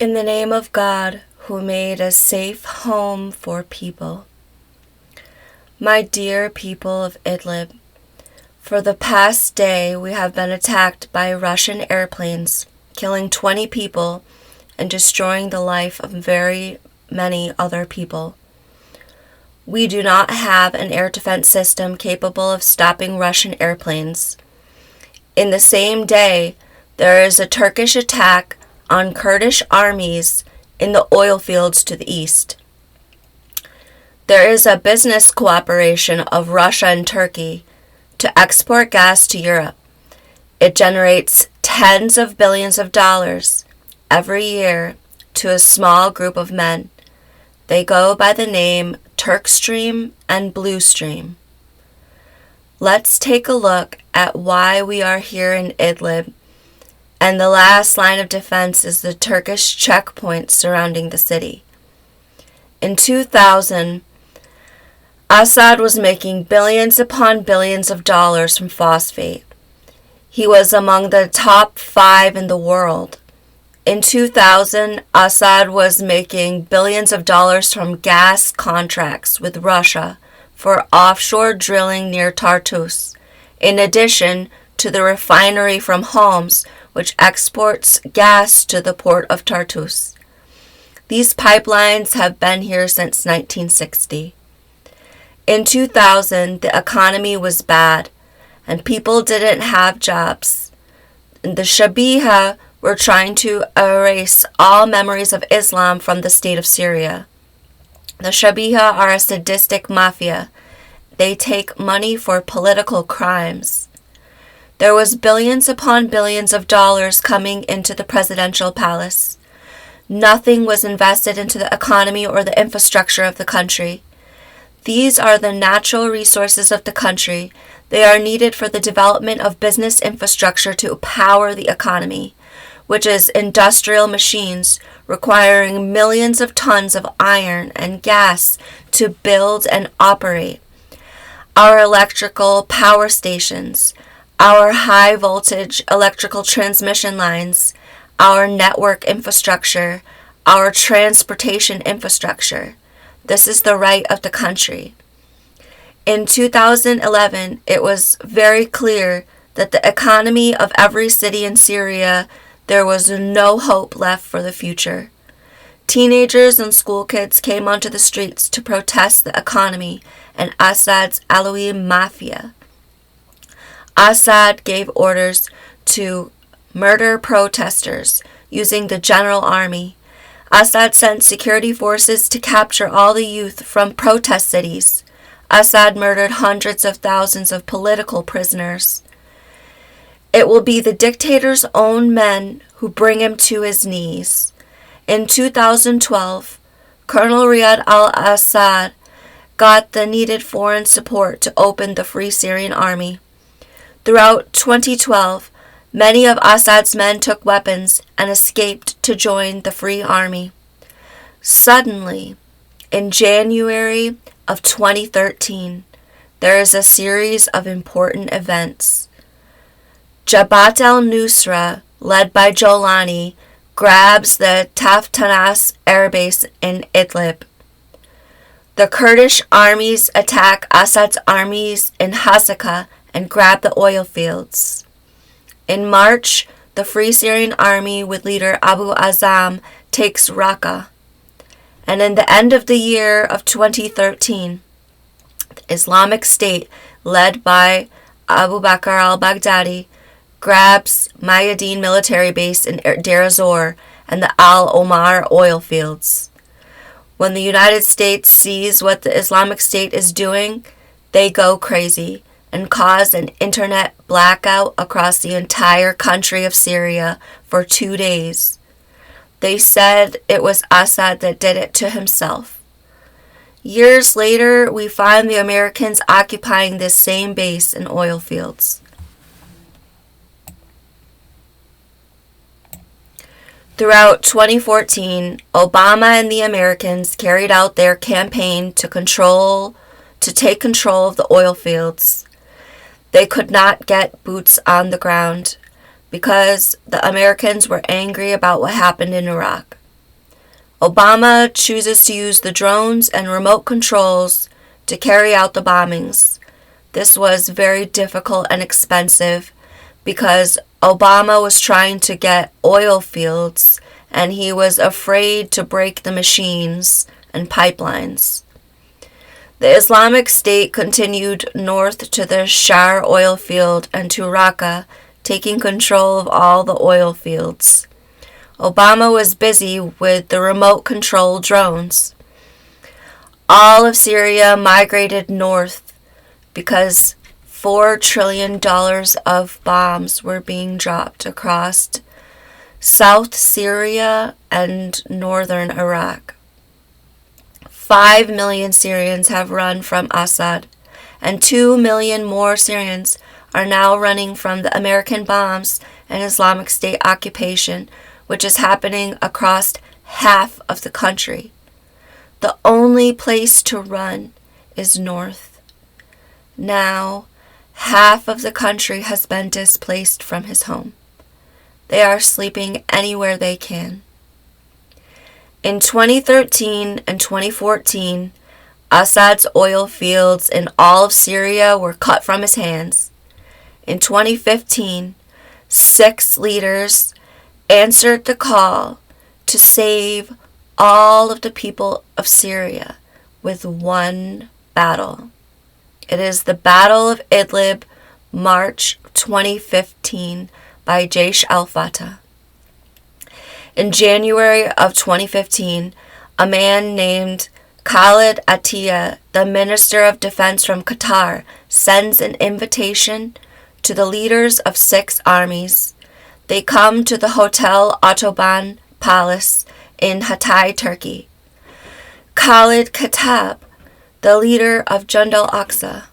In the name of God, who made a safe home for people. My dear people of Idlib, for the past day we have been attacked by Russian airplanes, killing 20 people and destroying the life of very many other people. We do not have an air defense system capable of stopping Russian airplanes. In the same day, there is a Turkish attack on Kurdish armies in the oil fields to the east. There is a business cooperation of Russia and Turkey to export gas to Europe. It generates tens of billions of dollars every year to a small group of men. They go by the name Turkstream and bluestream. Let's take a look at why we are here in Idlib, and the last line of defense is the Turkish checkpoint surrounding the city. In 2000, Assad was making billions upon billions of dollars from phosphate. He was among the top 5 in the world. In 2000, Assad was making billions of dollars from gas contracts with Russia for offshore drilling near Tartous, in addition to the refinery from Homs, which exports gas to the port of Tartous. These pipelines have been here since 1960. In 2000, the economy was bad, and people didn't have jobs. The Shabiha were trying to erase all memories of Islam from the state of Syria. The Shabiha are a sadistic mafia. They take money for political crimes. There was billions upon billions of dollars coming into the presidential palace. Nothing was invested into the economy or the infrastructure of the country. These are the natural resources of the country. They are needed for the development of business infrastructure to power the economy, which is industrial machines requiring millions of tons of iron and gas to build and operate. Our electrical power stations, our high voltage electrical transmission lines, our network infrastructure, our transportation infrastructure. This is the right of the country. In 2011, it was very clear that the economy of every city in Syria, there was no hope left for the future. Teenagers and school kids came onto the streets to protest the economy and Assad's Alawi mafia. Assad gave orders to murder protesters using the general army. Assad sent security forces to capture all the youth from protest cities. Assad murdered hundreds of thousands of political prisoners. It will be the dictator's own men who bring him to his knees. In 2012, Colonel Riyad al-Assad got the needed foreign support to open the Free Syrian Army. Throughout 2012, many of Assad's men took weapons and escaped to join the Free Army. Suddenly, in January of 2013, there is a series of important events. Jabhat al-Nusra, led by Jolani, grabs the Taftanas airbase in Idlib. The Kurdish armies attack Assad's armies in Hasaka and grab the oil fields. In March, the Free Syrian Army with leader Abu Azam takes Raqqa. And in the end of the year of 2013, the Islamic State, led by Abu Bakr al-Baghdadi, grabs Mayadeen military base in Deir ez-Zor and the Al-Omar oil fields. When the United States sees what the Islamic State is doing, they go crazy and cause an internet blackout across the entire country of Syria for 2 days. They said it was Assad that did it to himself. Years later, we find the Americans occupying this same base and oil fields. Throughout 2014, Obama and the Americans carried out their campaign to take control of the oil fields. They could not get boots on the ground because the Americans were angry about what happened in Iraq. Obama chooses to use the drones and remote controls to carry out the bombings. This was very difficult and expensive because Obama was trying to get oil fields and he was afraid to break the machines and pipelines. The Islamic State continued north to the Shar oil field and to Raqqa, taking control of all the oil fields. Obama was busy with the remote control drones. All of Syria migrated north because $4 trillion of bombs were being dropped across South Syria and northern Iraq. 5 million Syrians have run from Assad, and 2 million more Syrians are now running from the American bombs and Islamic State occupation, which is happening across half of the country. The only place to run is north. Now, half of the country has been displaced from his home. They are sleeping anywhere they can. In 2013 and 2014, Assad's oil fields in all of Syria were cut from his hands. In 2015, 6 leaders answered the call to save all of the people of Syria with one battle. It is the Battle of Idlib, March 2015, by Jaish al-Fatah. In January of 2015, a man named Khalid Atiyah, the Minister of Defense from Qatar, sends an invitation to the leaders of 6 armies. They come to the Hotel Autobahn Palace in Hatay, Turkey. Khalid Khattab, the leader of Jund al-Aqsa.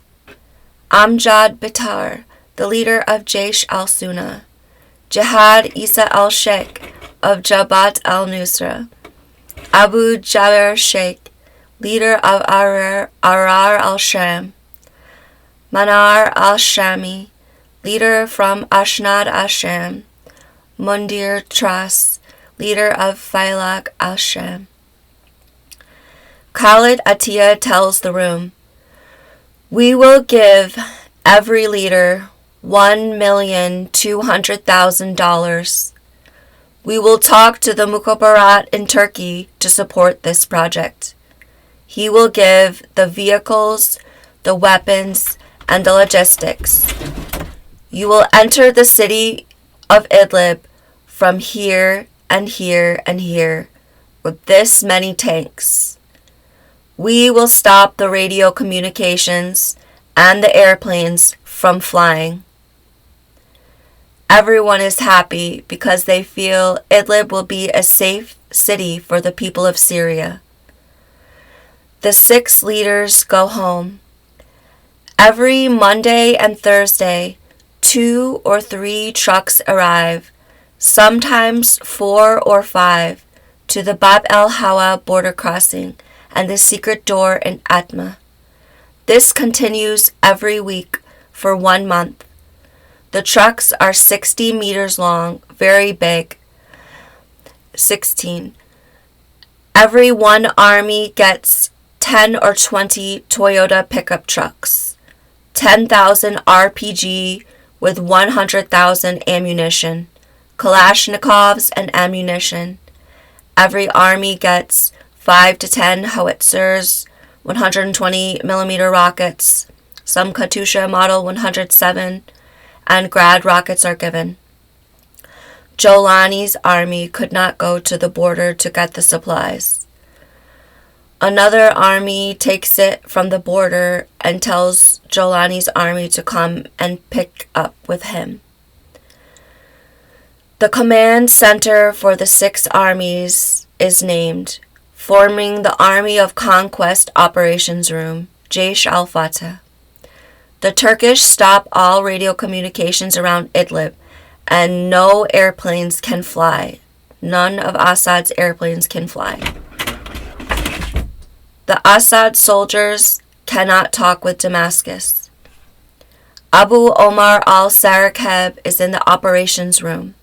Amjad Bitar, the leader of Jaish al-Sunna. Jihad Isa al-Sheikh of Jabhat al-Nusra. Abu Jaber Sheikh, leader of Arar al-Sham. Manar al-Shami, leader from Ashnad al-Sham. Mundir Tras, leader of Failaq al-Sham. Khalid Atiyah tells the room, "We will give every leader $1,200,000. We will talk to the Mukhabarat in Turkey to support this project. He will give the vehicles, the weapons, and the logistics. You will enter the city of Idlib from here and here and here with this many tanks. We will stop the radio communications and the airplanes from flying." Everyone is happy because they feel Idlib will be a safe city for the people of Syria. The 6 leaders go home. Every Monday and Thursday, 2 or 3 trucks arrive, sometimes 4 or 5, to the Bab el-Hawa border crossing and the secret door in Atma. This continues every week for 1 month. The trucks are 60 meters long, very big. 16. Every one army gets 10 or 20 Toyota pickup trucks, 10,000 RPG with 100,000 ammunition, Kalashnikovs and ammunition. Every army gets 5 to 10 howitzers, 120 millimeter rockets, some Katyusha Model 107, and Grad rockets are given. Jolani's army could not go to the border to get the supplies. Another army takes it from the border and tells Jolani's army to come and pick up with him. The command center for the 6 armies is named, forming the Army of Conquest Operations Room, Jaish al-Fatah. The Turkish stop all radio communications around Idlib, and no airplanes can fly. None of Assad's airplanes can fly. The Assad soldiers cannot talk with Damascus. Abu Omar al-Sarakeb is in the operations room.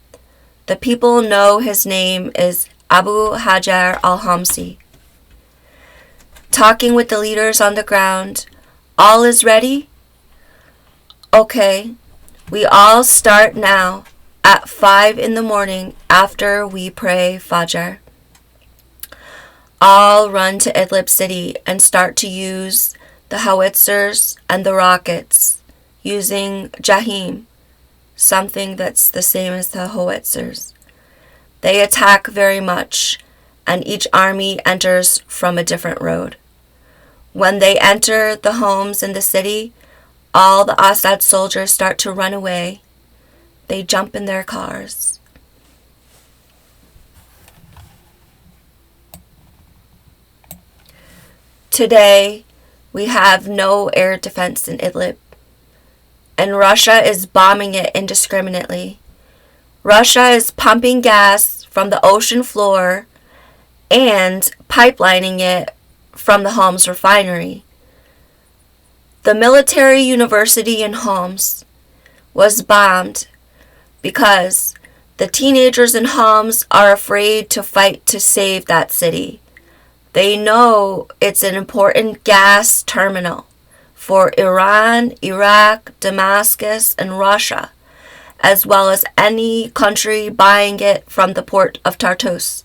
The people know his name is Abu Hajar al-Hamsi. Talking with the leaders on the ground. All is ready? Okay, we all start now at 5 in the morning after we pray Fajr. All run to Idlib city and start to use the howitzers and the rockets, using Jahim, something that's the same as the howitzers. They attack very much, and each army enters from a different road. When they enter the homes in the city, all the Assad soldiers start to run away. They jump in their cars. Today, we have no air defense in Idlib, and Russia is bombing it indiscriminately. Russia is pumping gas from the ocean floor and pipelining it from the Homs refinery. The military university in Homs was bombed because the teenagers in Homs are afraid to fight to save that city. They know it's an important gas terminal for Iran, Iraq, Damascus, and Russia, as well as any country buying it from the port of Tartous.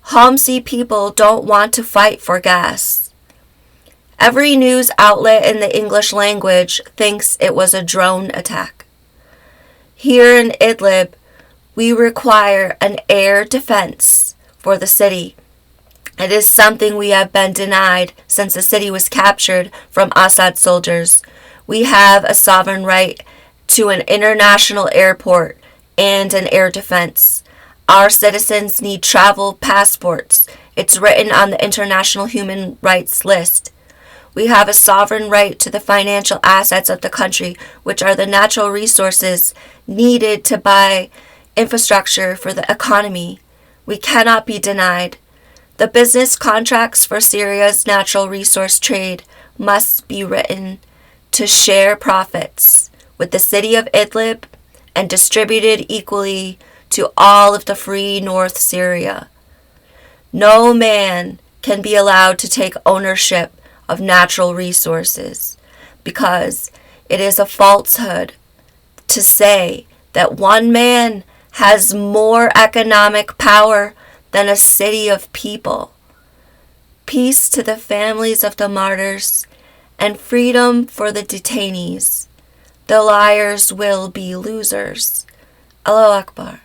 Homsi people don't want to fight for gas. Every news outlet in the English language thinks it was a drone attack. Here in Idlib, we require an air defense for the city. It is something we have been denied since the city was captured from Assad soldiers. We have a sovereign right to an international airport and an air defense. Our citizens need travel passports. It's written on the International Human Rights List. We have a sovereign right to the financial assets of the country, which are the natural resources needed to buy infrastructure for the economy. We cannot be denied. The business contracts for Syria's natural resource trade must be written to share profits with the city of Idlib and distributed equally to all of the free North Syria. No man can be allowed to take ownership of natural resources because it is a falsehood to say that one man has more economic power than a city of people. Peace to the families of the martyrs and freedom for the detainees. The liars will be losers. Allahu Akbar.